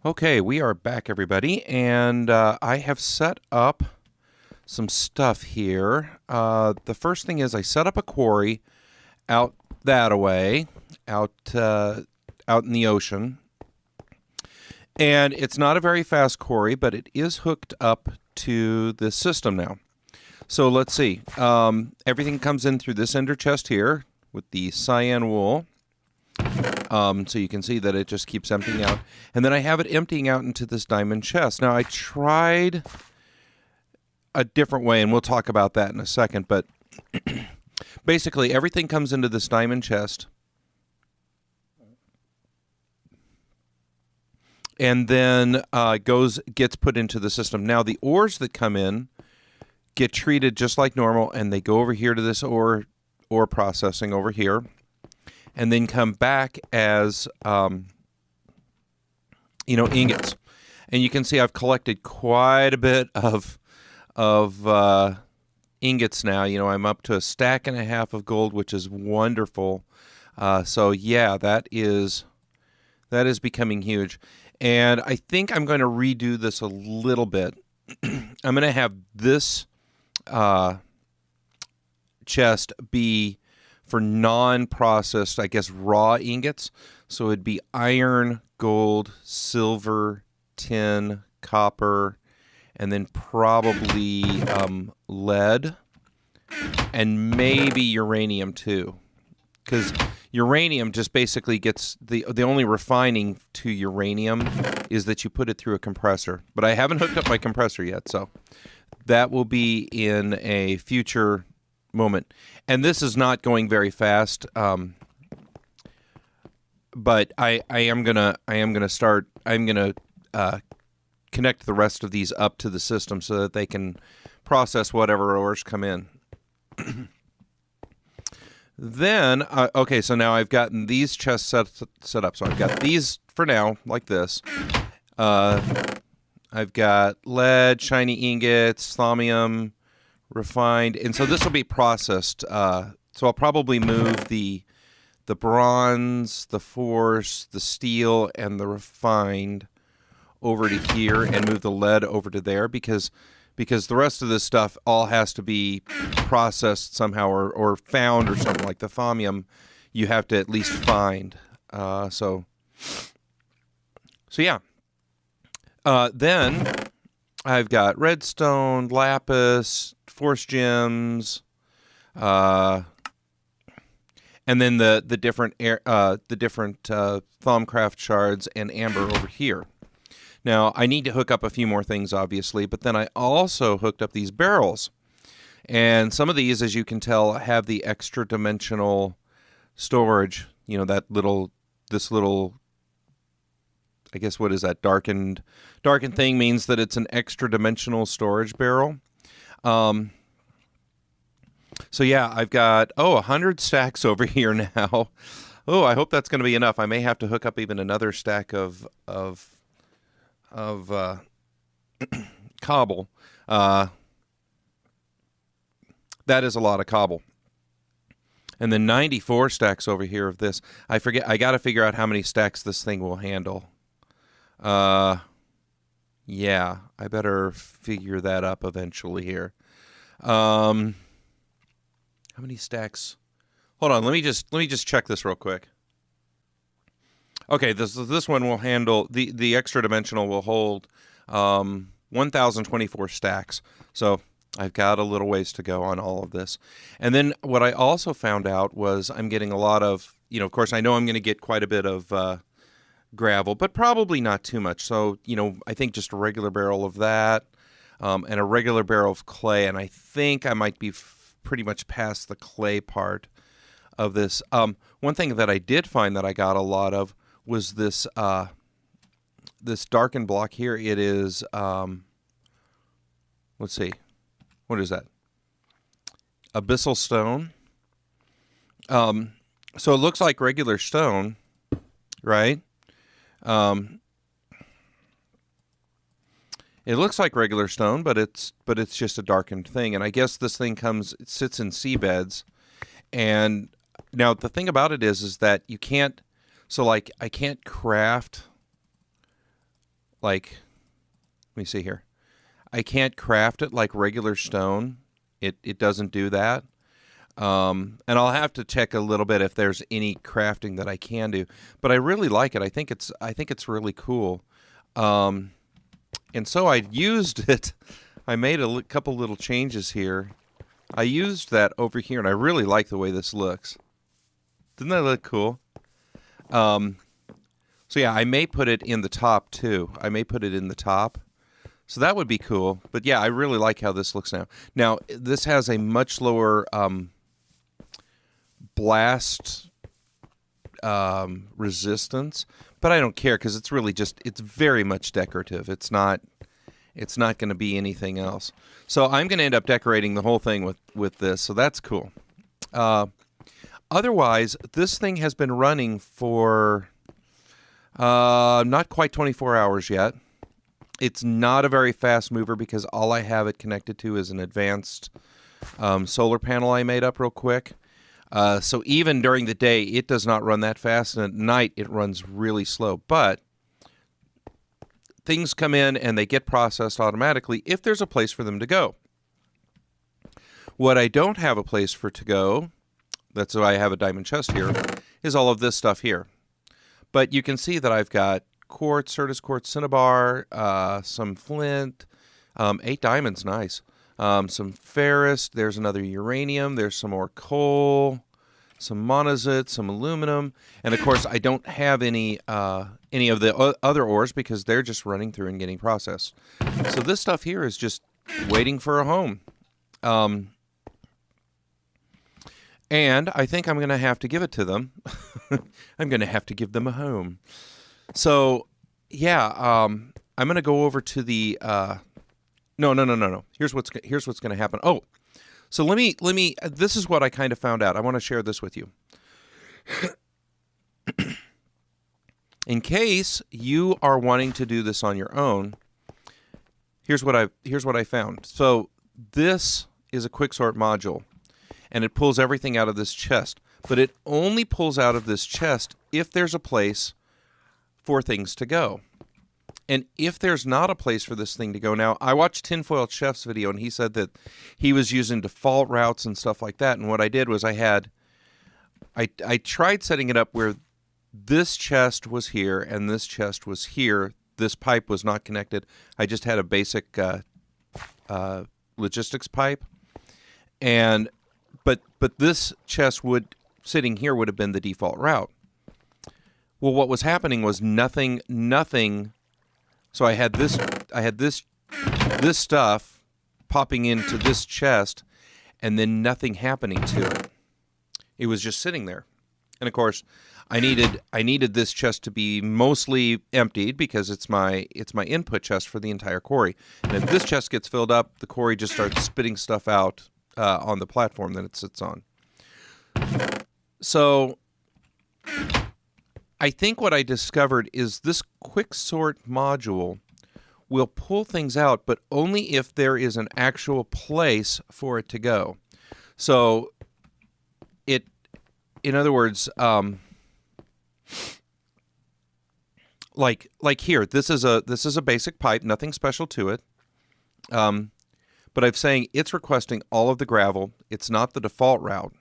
Okay, we are back, everybody, and I have set up some stuff here. The first thing is I set up a quarry out that away, out in the ocean, and it's not a very fast quarry, but it is hooked up to this system now. So let's see. Everything comes in through this ender chest here with the cyan wool. So you can see that it just keeps emptying out. And then I have it emptying out into this diamond chest. Now, I tried a different way, and we'll talk about that in a second, but basically everything comes into this diamond chest. And then gets put into the system. Now, the ores that come in get treated just like normal, and they go over here to this ore processing over here. And then come back as, ingots. And you can see I've collected quite a bit of ingots now. You know, I'm up to 1.5 stacks of gold, which is wonderful. So yeah, that is becoming huge. And I think I'm going to redo this a little bit. I'm going to have this chest be for non-processed, I guess, raw ingots. So it'd be iron, gold, silver, tin, copper, and then probably lead, and maybe uranium too. Because uranium just basically gets, the only refining to uranium is that you put it through a compressor. But I haven't hooked up my compressor yet, so that will be in a future moment. And this is not going very fast, but I'm gonna connect the rest of these up to the system so that they can process whatever ores come in. Then okay, so now I've gotten these chests set up. So I've got these for now, like this. I've got lead, shiny ingots, thaumium, refined, and so this will be processed. So I'll probably move the bronze, the force, the steel, and the refined over to here, and move the lead over to there, because the rest of this stuff all has to be processed somehow or found or something. Like the thaumium, you have to at least find. So yeah. Then I've got redstone, lapis, force gems, and then the different Thaumcraft shards and amber over here. Now I need to hook up a few more things, obviously, but then I also hooked up these barrels, and some of these, as you can tell, have the extra dimensional storage. You know, this little. I guess, what is that? Darkened thing means that it's an extra dimensional storage barrel. So yeah, I've got 100 stacks over here now. Oh, I hope that's going to be enough. I may have to hook up even another stack of cobble. That is a lot of cobble. And then 94 stacks over here of this. I forget. I got to figure out how many stacks this thing will handle. Yeah, I better figure that up eventually here. How many stacks? Hold on, let me just check this real quick. Okay, this one will handle, the extra dimensional will hold 1,024 stacks. So I've got a little ways to go on all of this. And then what I also found out was I'm getting a lot of, of course, I know I'm going to get quite a bit of gravel, but probably not too much. So, I think just a regular barrel of that, and a regular barrel of clay. And I think I might be pretty much past the clay part of this. One thing that I did find that I got a lot of was this this darkened block here. It is, let's see, what is that? Abyssal stone. So it looks like regular stone, right? It looks like regular stone, but it's just a darkened thing. And I guess this thing sits in seabeds. And now the thing about it is that you can't. So like I can't craft like, let me see here. I can't craft it like regular stone. It doesn't do that. And I'll have to check a little bit if there's any crafting that I can do. But I really like it. I think it's really cool. And so I used it. I made a couple little changes here. I used that over here, and I really like the way this looks. Doesn't that look cool? So yeah, I may put it in the top too. I may put it in the top. So that would be cool. But yeah, I really like how this looks now. Now, this has a much lower blast resistance, but I don't care because it's really just, it's very much decorative. It's not going to be anything else. So I'm going to end up decorating the whole thing with this, so that's cool. Otherwise, this thing has been running for not quite 24 hours yet. It's not a very fast mover because all I have it connected to is an advanced solar panel I made up real quick. So even during the day, it does not run that fast, and at night, it runs really slow. But things come in and they get processed automatically if there's a place for them to go. What I don't have a place for to go, that's why I have a diamond chest here, is all of this stuff here. But you can see that I've got quartz, Certus quartz cinnabar, some flint, 8 diamonds, nice. Some ferrous, there's another uranium, there's some more coal, some monazite, some aluminum, and of course I don't have any of the other ores because they're just running through and getting processed. So this stuff here is just waiting for a home. And I think I'm going to have to give it to them. I'm going to have to give them a home. So, yeah, I'm going to go over to the... No. Here's what's going to happen. Oh, so let me. This is what I kind of found out. I want to share this with you. In case you are wanting to do this on your own, here's what I found. So this is a Quicksort module, and it pulls everything out of this chest. But it only pulls out of this chest if there's a place for things to go. And if there's not a place for this thing to go, now, I watched Tinfoil Chef's video, and he said that he was using default routes and stuff like that. And what I did was I tried setting it up where this chest was here and this chest was here. This pipe was not connected. I just had a basic logistics pipe. But this chest sitting here would have been the default route. Well, what was happening was nothing. So I had this stuff popping into this chest, and then nothing happening to it. It was just sitting there. And of course, I needed this chest to be mostly emptied because it's my input chest for the entire quarry. And if this chest gets filled up, the quarry just starts spitting stuff out on the platform that it sits on. So I think what I discovered is this Quicksort module will pull things out, but only if there is an actual place for it to go. So in other words, like here, this is a basic pipe, nothing special to it. But I'm saying it's requesting all of the gravel. It's not the default route,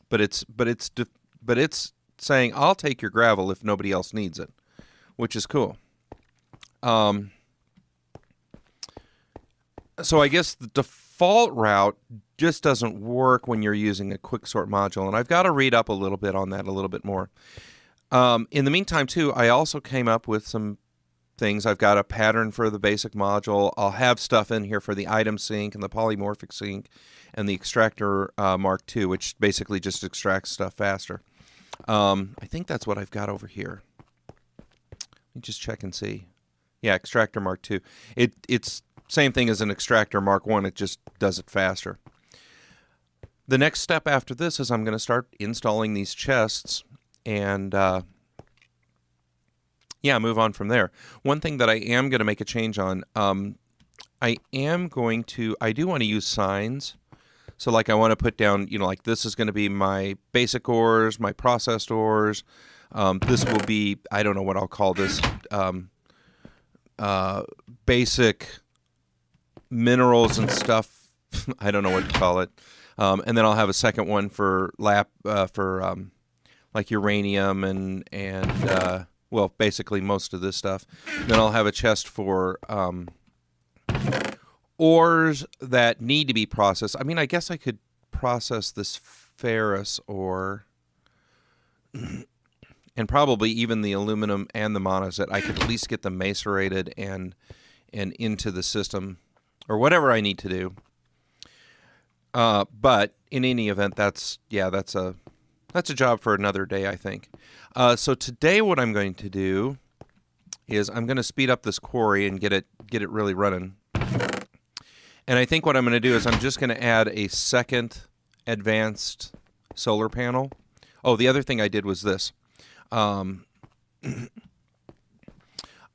but it's saying I'll take your gravel if nobody else needs it, which is cool. So I guess the default route just doesn't work when you're using a Quicksort module, and I've got to read up a little bit on that a little bit more. In the meantime, too, I also came up with some things. I've got a pattern for the basic module. I'll have stuff in here for the item sync and the polymorphic sync and the extractor Mark II, which basically just extracts stuff faster. I think that's what I've got over here. Let me just check and see. Yeah, extractor Mark II. It's same thing as an extractor Mark I. It just does it faster. The next step after this is I'm going to start installing these chests and move on from there. One thing that I am going to make a change on, I do want to use signs. So like I want to put down, like this is going to be my basic ores, my processed ores. This will be, I don't know what I'll call this. basic minerals and stuff. I don't know what to call it. And then I'll have a second one for like uranium and well, basically most of this stuff. Then I'll have a chest for ores that need to be processed. I mean, I guess I could process this ferrous ore and probably even the aluminum and the monazite. I could at least get them macerated and into the system or whatever I need to do. But in any event, that's a job for another day, I think. So today what I'm going to do is I'm going to speed up this quarry and get it really running. And I think what I'm going to do is I'm just going to add a second advanced solar panel. Oh, the other thing I did was this. I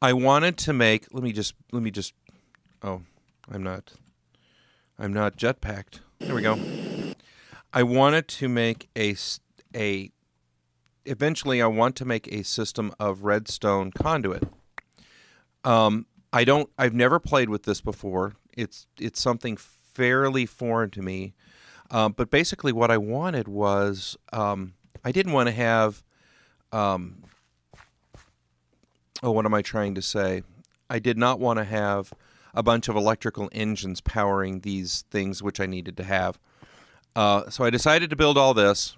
wanted to make, let me just, oh, I'm not jetpacked. There we go. I wanted to make eventually I want to make a system of redstone conduit. I've never played with this before. It's something fairly foreign to me. But basically what I wanted was, I didn't want to have, what am I trying to say? I did not want to have a bunch of electrical engines powering these things, which I needed to have. So I decided to build all this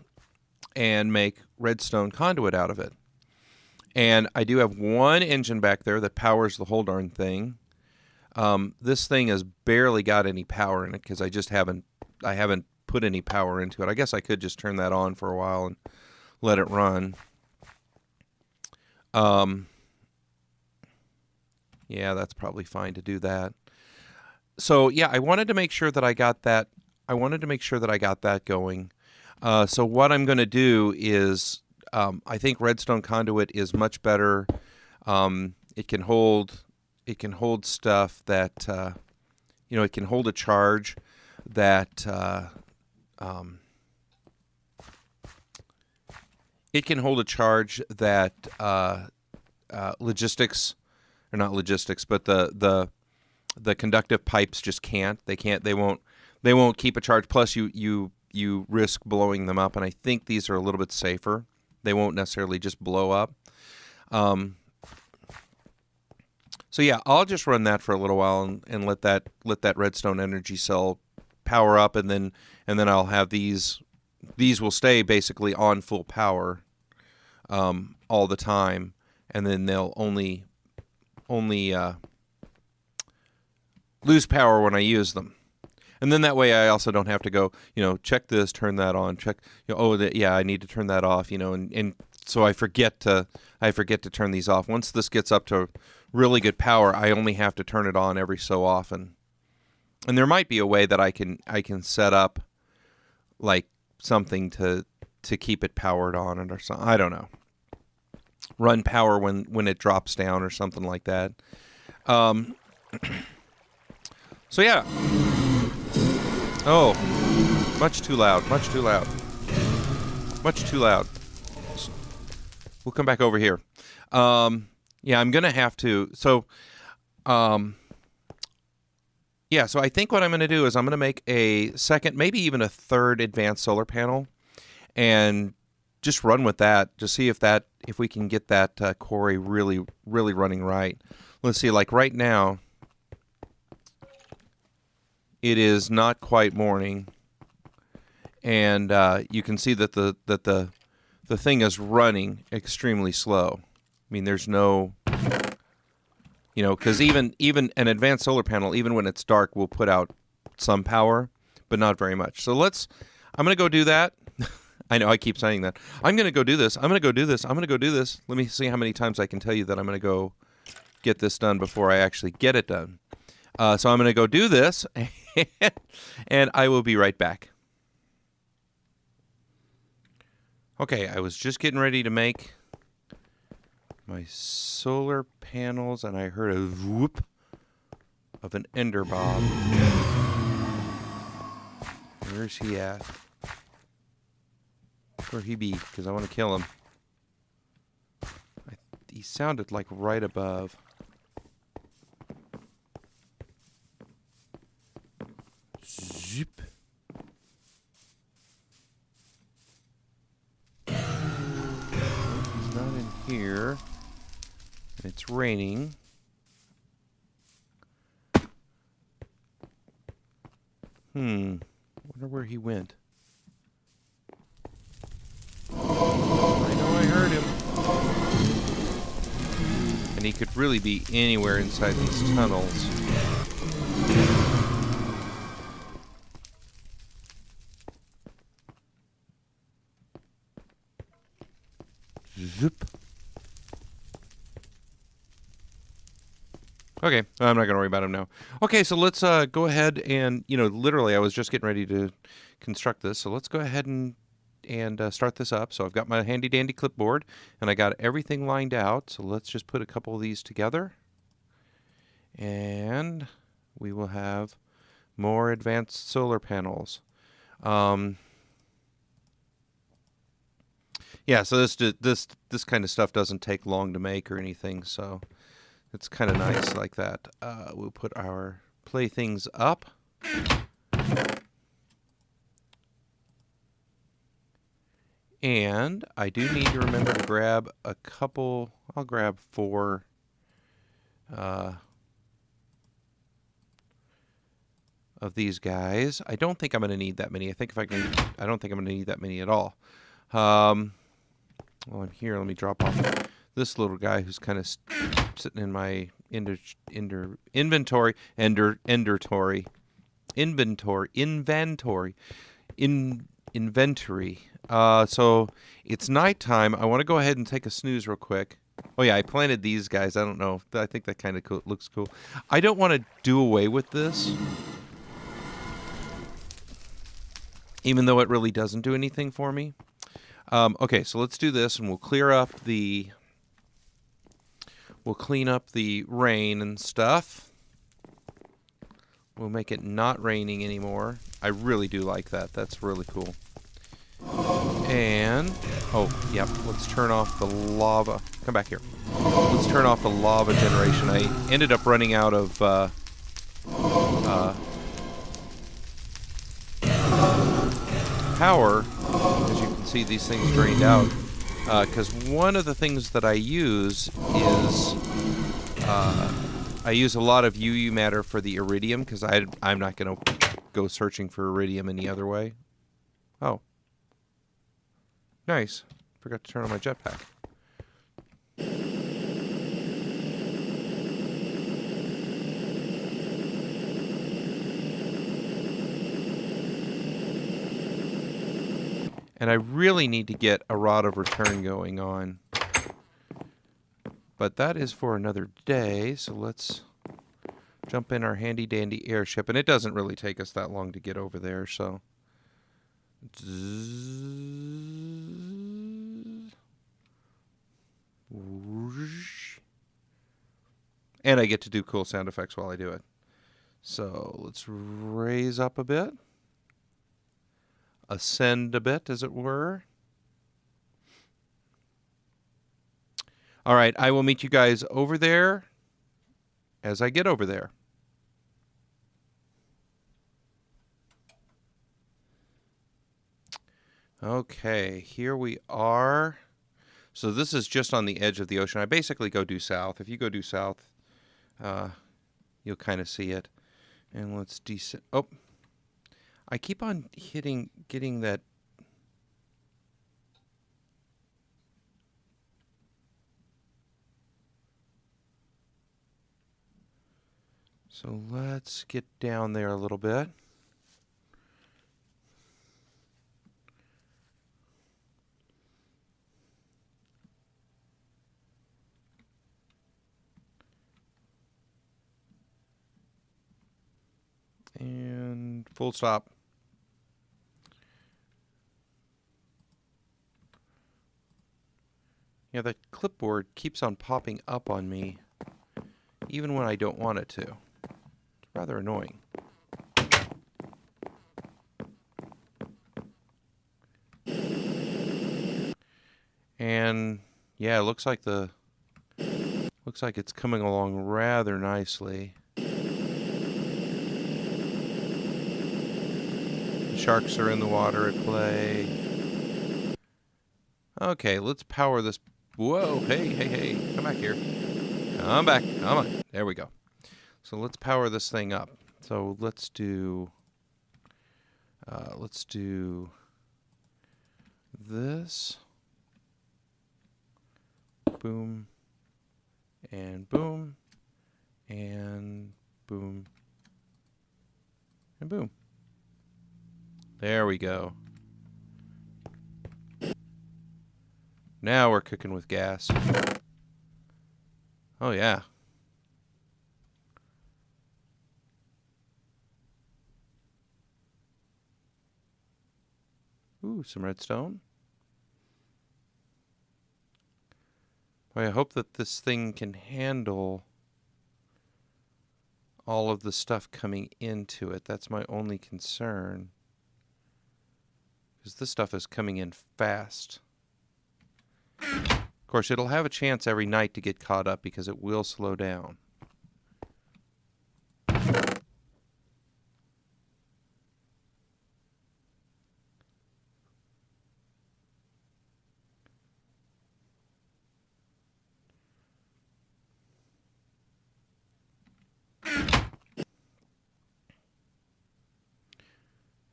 and make redstone conduit out of it. And I do have one engine back there that powers the whole darn thing. This thing has barely got any power in it because I haven't put any power into it. I guess I could just turn that on for a while and let it run. Yeah, that's probably fine to do that. So yeah, I wanted to make sure that I got that. I wanted to make sure that I got that going. So what I'm going to do is, I think redstone conduit is much better. It can hold stuff that, it can hold a charge that, logistics, or not logistics, but the conductive pipes just can't. They won't keep a charge. Plus you risk blowing them up, and I think these are a little bit safer. They won't necessarily just blow up. So yeah, I'll just run that for a little while and let that redstone energy cell power up, and then I'll have these will stay basically on full power all the time, and then they'll only lose power when I use them. And then that way I also don't have to go, check this, turn that on, check, I need to turn that off, and so I forget to turn these off. Once this gets up to really good power, I only have to turn it on every so often. And there might be a way that I can set up like something to keep it powered on it or something. I don't know. Run power when it drops down or something like that. So yeah. Oh, much too loud. We'll come back over here. Yeah, I'm going to have to. So, so I think what I'm going to do is I'm going to make a second, maybe even a third advanced solar panel and just run with that. Just see if we can get that quarry really, really running right. Let's see, like right now, it is not quite morning, and you can see that the thing is running extremely slow. I mean, there's no, because even an advanced solar panel, even when it's dark, will put out some power, but not very much. So I'm going to go do that. I know I keep saying that. I'm going to go do this. Let me see how many times I can tell you that I'm going to go get this done before I actually get it done. So I'm going to go do this, and I will be right back. Okay, I was just getting ready to make my solar panels, and I heard a whoop of an ender bob. Where's he at? Where he be? Because I want to kill him. He sounded like right above. Zip. He's not in here. It's raining. Wonder where he went. I know I heard him. And he could really be anywhere inside these tunnels. Zip. Okay, I'm not going to worry about him now. Okay, so let's go ahead and, literally I was just getting ready to construct this. So let's go ahead and start this up. So I've got my handy-dandy clipboard, and I got everything lined out. So let's just put a couple of these together. And we will have more advanced solar panels. Yeah, so this kind of stuff doesn't take long to make or anything, so it's kind of nice like that. We'll put our playthings up. And I do need to remember to grab a couple. I'll grab 4 of these guys. I don't think I'm going to need that many. I don't think I'm going to need that many at all. While I'm here, let me drop off this little guy who's kind of sitting in my inventory. So it's nighttime. I want to go ahead and take a snooze real quick. Oh yeah, I planted these guys. I don't know. I think that kind of looks cool. I don't want to do away with this, even though it really doesn't do anything for me. Okay, so let's do this, and we'll clean up the rain and stuff. We'll make it not raining anymore. I really do like that. That's really cool. And, yep, let's turn off the lava. Come back here. Let's turn off the lava generation. I ended up running out of power. As you can see, these things drained out. Because one of the things that I use is I use a lot of UU matter for the iridium, because I'm not going to go searching for iridium any other way. Oh. Nice. Forgot to turn on my jetpack. And I really need to get a rod of return going on. But that is for another day, so let's jump in our handy-dandy airship. And it doesn't really take us that long to get over there, so... And I get to do cool sound effects while I do it. So let's raise up a bit. Ascend a bit, as it were. All right, I will meet you guys over there as I get over there. Okay, here we are. So this is just on the edge of the ocean. I basically go due south. If you go due south, you'll kind of see it. And let's descend. Oh, I keep on getting that. So let's get down there a little bit. And full stop. Yeah, the clipboard keeps on popping up on me, even when I don't want it to. It's rather annoying. And yeah, it looks like it's coming along rather nicely. sharks are in the water at play. Okay, let's power this. Whoa, hey, come back here. Come back, come on. There we go. So let's power this thing up. So let's do this. Boom. And boom. And boom. And boom. There we go. Now we're cooking with gas. Oh, yeah. Ooh, some redstone. Boy, I hope that this thing can handle all of the stuff coming into it. That's my only concern. Because this stuff is coming in fast. Of course, it'll have a chance every night to get caught up because it will slow down.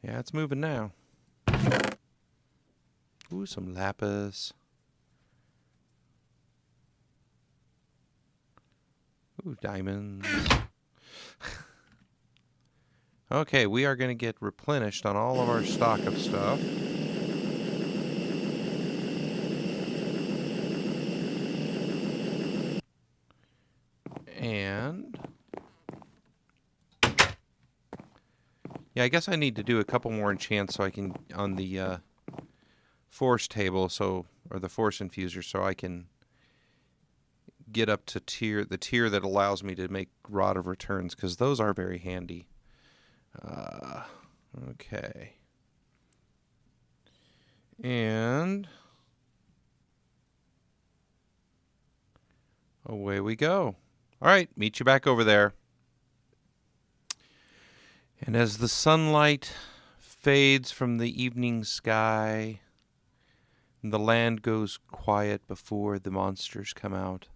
Yeah, it's moving now. Ooh, some lapis. Ooh, diamonds. Okay, we are going to get replenished on all of our stock of stuff. And yeah, I guess I need to do a couple more enchants so I can on the force table, or the force infuser, so I can get up to the tier that allows me to make Rod of Returns, because those are very handy. Okay. And away we go. All right, meet you back over there. And as the sunlight fades from the evening sky, and the land goes quiet before the monsters come out,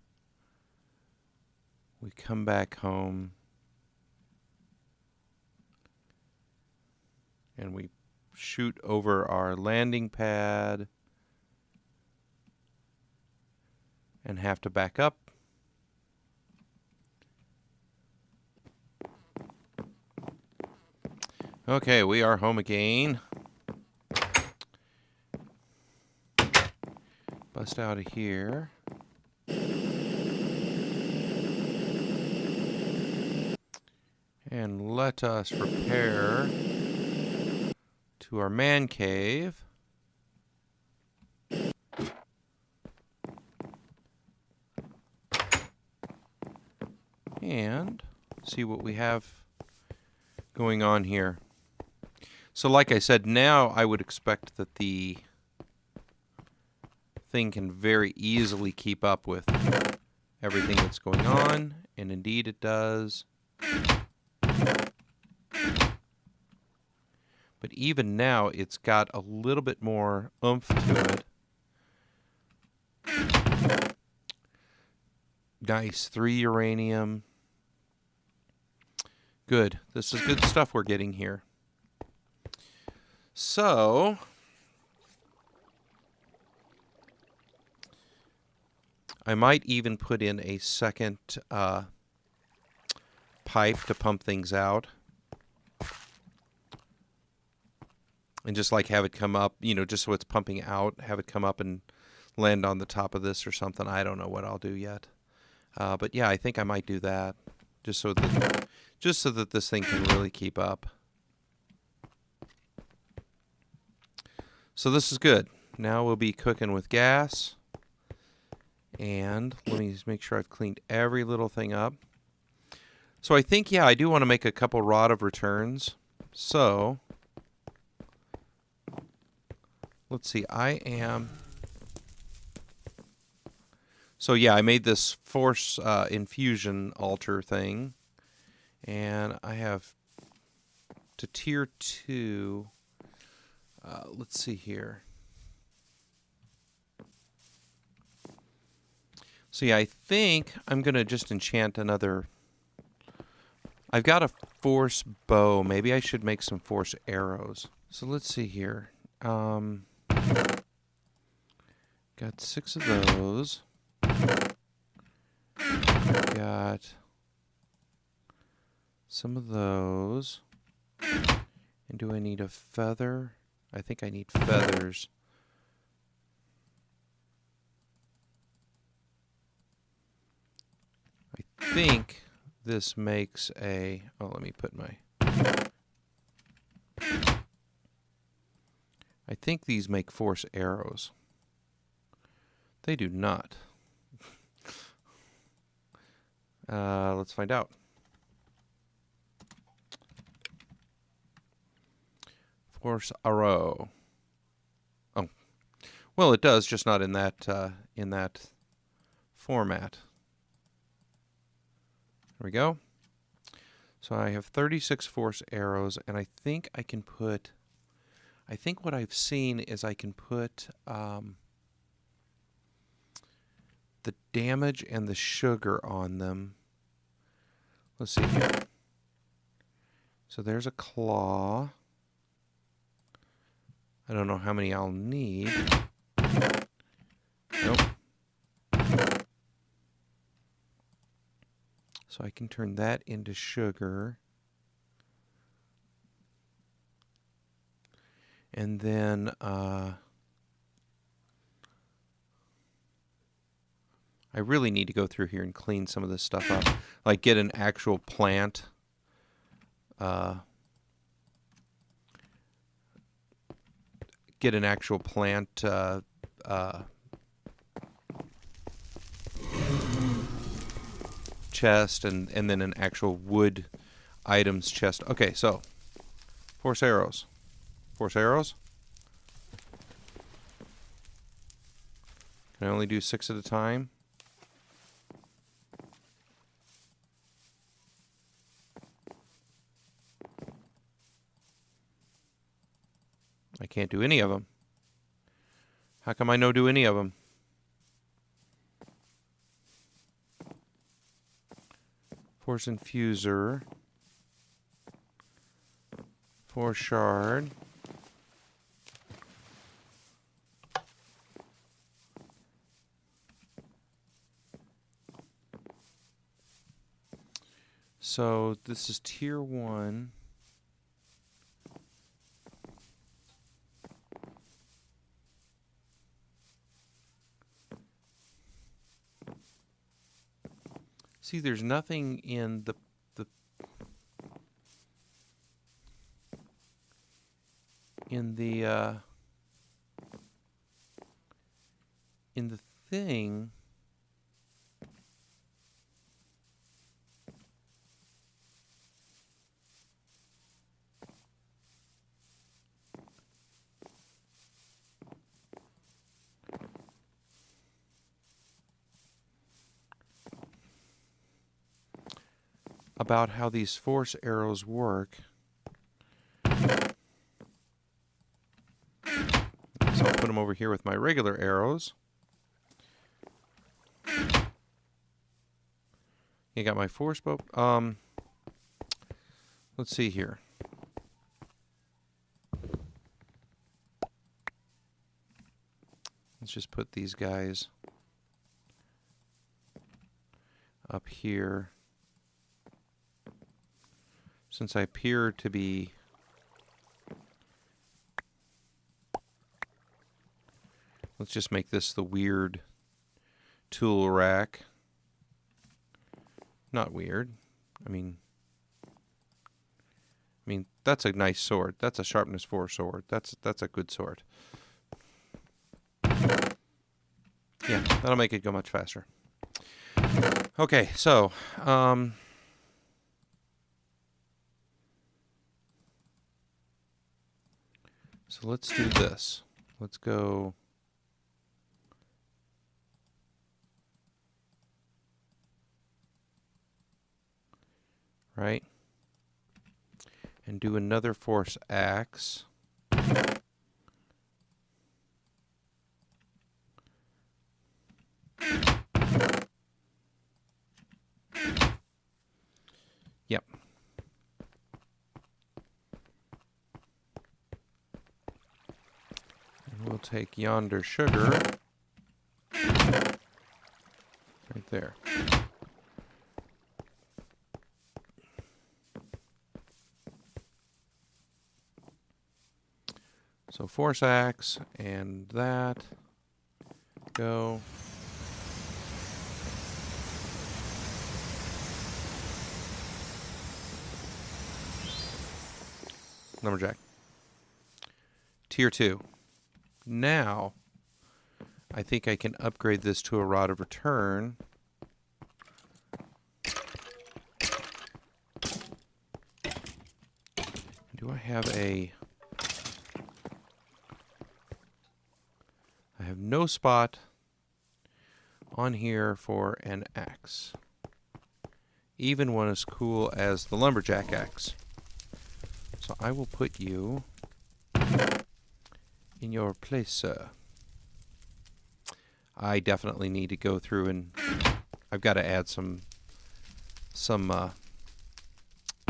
we come back home and we shoot over our landing pad and have to back up. Okay, we are home again. Bust out of here. And let us repair to our man cave. And see what we have going on here. So like I said, now I would expect that the thing can very easily keep up with everything that's going on, and indeed it does. But even now, it's got a little bit more oomph to it. Nice, 3 uranium. Good. This is good stuff we're getting here. So I might even put in a second pipe to pump things out. And just like have it come up, just so it's pumping out, have it come up and land on the top of this or something. I don't know what I'll do yet. But yeah, I think I might do that just so that this thing can really keep up. So this is good. Now we'll be cooking with gas. And let me just make sure I've cleaned every little thing up. So I think, yeah, I do want to make a couple Rod of Returns. So let's see. So yeah, I made this force infusion altar thing. And I have to tier 2. Let's see here. See, I think I'm going to just enchant another. I've got a force bow. Maybe I should make some force arrows. So let's see here. Got 6 of those. Got some of those. And do I need a feather? I think I need feathers. I think this makes a... Oh, let me put my... I think these make force arrows. They do not. Let's find out. Force arrow. Oh, well, it does, just not in that format. There we go. So I have 36 force arrows, and I think I can put. I think what I've seen is I can put the damage and the sugar on them. Let's see here. So there's a claw. I don't know how many I'll need. Nope. So I can turn that into sugar. And then I really need to go through here and clean some of this stuff up. Like get an actual plant. Get an actual plant chest and then an actual wood items chest. Okay, so force arrows. Force arrows. Can I only do 6 at a time? I can't do any of them. How come I no do any of them? Force infuser. Force shard. So this is tier 1. See, there's nothing in the thing. About how these force arrows work. So I'll put them over here with my regular arrows. You got my force bow. Let's see here. Let's just put these guys up here. Since I appear to be let's just make this the weird tool rack. Not weird. I mean that's a nice sword. That's a sharpness 4 sword. That's a good sword. Yeah, that'll make it go much faster. Okay, so so let's do this. Let's go. Right? And do another force axe. We'll take yonder sugar right there. So 4 sacks and that. Go. Lumberjack. Tier 2. Now, I think I can upgrade this to a Rod of Return. Do I have a... I have no spot on here for an axe. Even one as cool as the Lumberjack axe. So I will put you in your place, sir. I definitely need to go through and I've got to add some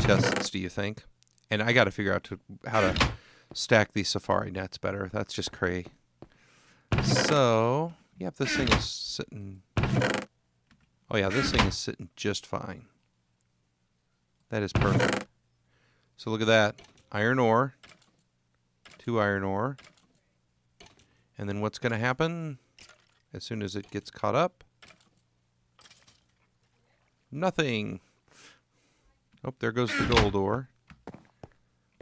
chests, do you think? And I got to figure out how to stack these safari nets better. That's just cray. So, yep, this thing is sitting... Oh yeah, this thing is sitting just fine. That is perfect. So look at that. Iron ore. 2 iron ore. And then what's going to happen as soon as it gets caught up? Nothing. Oh, there goes the gold ore.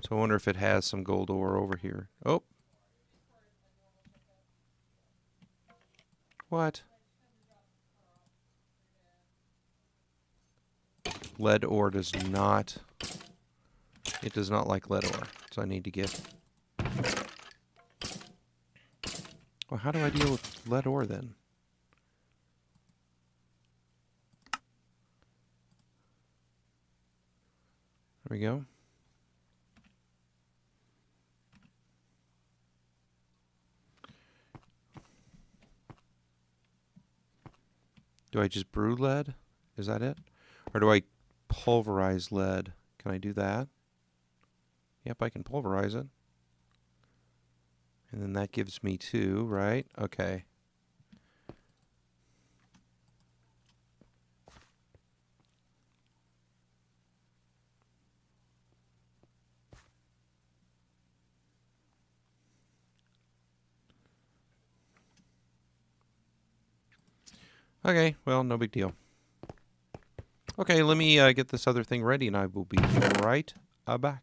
So I wonder if it has some gold ore over here. Oh. What? Lead ore does not... It does not like lead ore. So I need to get... Well, how do I deal with lead ore then? There we go. Do I just brew lead? Is that it? Or do I pulverize lead? Can I do that? Yep, I can pulverize it. And then that gives me 2, right? Okay. Okay, well, no big deal. Okay, let me get this other thing ready, and I will be right back.